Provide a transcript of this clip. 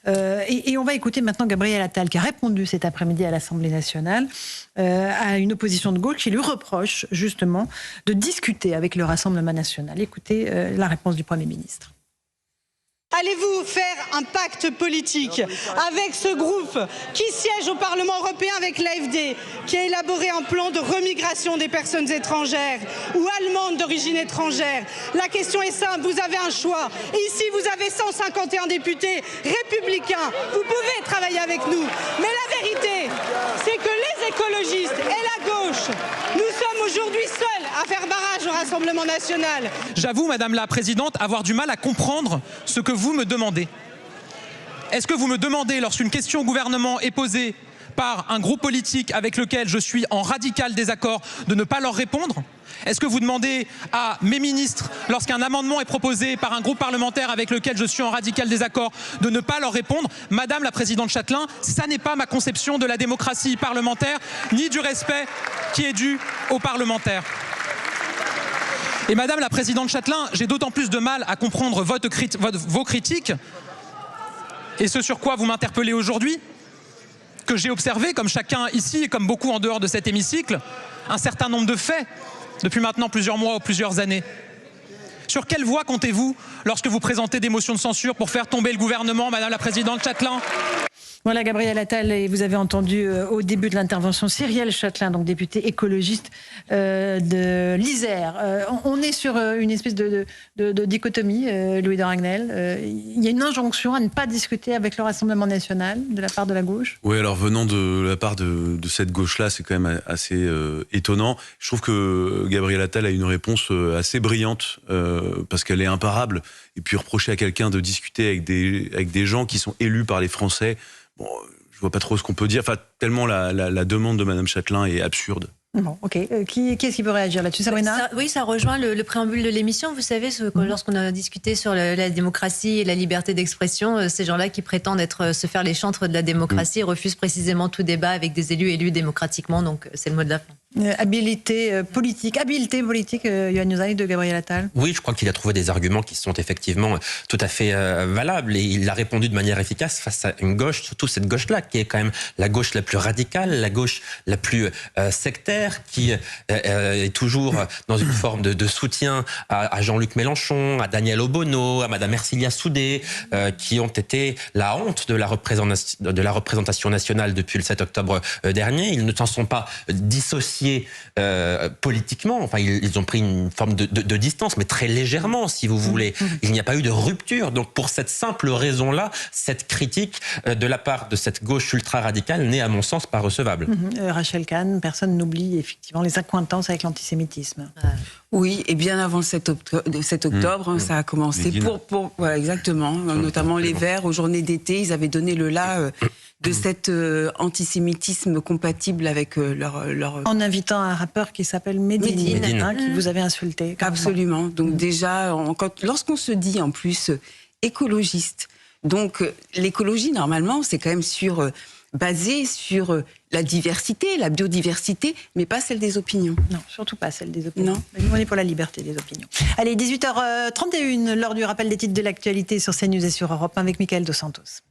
Et on va écouter maintenant Gabriel Attal qui a répondu cet après-midi à l'Assemblée nationale à une opposition de gauche qui lui reproche justement de discuter avec le Rassemblement national. Écoutez la réponse du Premier ministre. Allez-vous faire un pacte politique avec ce groupe qui siège au Parlement européen avec l'AfD, qui a élaboré un plan de remigration des personnes étrangères ou allemandes d'origine étrangère? La question est simple, vous avez un choix. Ici, vous avez 151 députés républicains. Vous pouvez travailler avec nous. Mais la vérité, c'est que les écologistes et la gauche, nous sommes aujourd'hui seuls à faire barrage au Rassemblement national. J'avoue, Madame la Présidente, avoir du mal à comprendre ce que vous me demandez. Est-ce que vous me demandez, lorsqu'une question au gouvernement est posée par un groupe politique avec lequel je suis en radical désaccord, de ne pas leur répondre? Est-ce que vous demandez à mes ministres, lorsqu'un amendement est proposé par un groupe parlementaire avec lequel je suis en radical désaccord, de ne pas leur répondre? Madame la Présidente Châtelain, ça n'est pas ma conception de la démocratie parlementaire, ni du respect qui est dû aux parlementaires. Et Madame la Présidente Châtelain, j'ai d'autant plus de mal à comprendre vos critiques et ce sur quoi vous m'interpellez aujourd'hui, que j'ai observé, comme chacun ici et comme beaucoup en dehors de cet hémicycle, un certain nombre de faits depuis maintenant plusieurs mois ou plusieurs années. Sur quelle voie comptez-vous lorsque vous présentez des motions de censure pour faire tomber le gouvernement, Madame la Présidente Châtelain? Voilà Gabriel Attal, et vous avez entendu au début de l'intervention Cyrielle Châtelain, donc député écologiste de l'Isère. On est sur une espèce de dichotomie, Louis de Ragnel. Il y a une injonction à ne pas discuter avec le Rassemblement national de la part de la gauche. Oui, alors venant de la part de cette gauche-là, c'est quand même assez étonnant. Je trouve que Gabriel Attal a une réponse assez brillante parce qu'elle est imparable. Et puis reprocher à quelqu'un de discuter avec des gens qui sont élus par les Français, bon, je vois pas trop ce qu'on peut dire. Enfin, tellement la demande de Madame Châtelain est absurde. Bon, ok. Qui est-ce qui peut réagir là-dessus, Sabrina? Oui, ça rejoint le préambule de l'émission. Vous savez, lorsqu'on a discuté sur la démocratie et la liberté d'expression, ces gens-là qui prétendent se faire les chantres de la démocratie refusent précisément tout débat avec des élus démocratiquement. Donc, c'est le mot de la fin. Habileté politique, Yohann Usaï, de Gabriel Attal. Oui, je crois qu'il a trouvé des arguments qui sont effectivement tout à fait valables et il a répondu de manière efficace face à une gauche, surtout cette gauche-là, qui est quand même la gauche la plus radicale, la gauche la plus sectaire, qui est toujours dans une forme de soutien à Jean-Luc Mélenchon, à Daniel Obono, à Madame Ercilia Soudé, qui ont été la honte de la représentation nationale depuis le 7 octobre dernier. Ils ne s'en sont pas dissociés politiquement, enfin ils ont pris une forme de distance, mais très légèrement si vous voulez. Il n'y a pas eu de rupture, donc pour cette simple raison-là, cette critique de la part de cette gauche ultra-radicale n'est à mon sens pas recevable. Rachel Kahn, personne n'oublie effectivement les accointances avec l'antisémitisme. Oui, et bien avant le 7 octobre, ça a commencé voilà, exactement, notamment les Verts aux journées d'été, ils avaient donné le là de cet antisémitisme compatible avec leur... En invitant un rappeur qui s'appelle Medine. Qui vous avait insulté. Absolument. Donc déjà, lorsqu'on se dit en plus écologiste, donc l'écologie normalement c'est quand même basé sur la diversité, la biodiversité, mais pas celle des opinions. Non, surtout pas celle des opinions. Non. On est pour la liberté des opinions. Allez, 18h31, l'heure du rappel des titres de l'actualité sur CNews et sur Europe 1 avec Mickaël Dos Santos.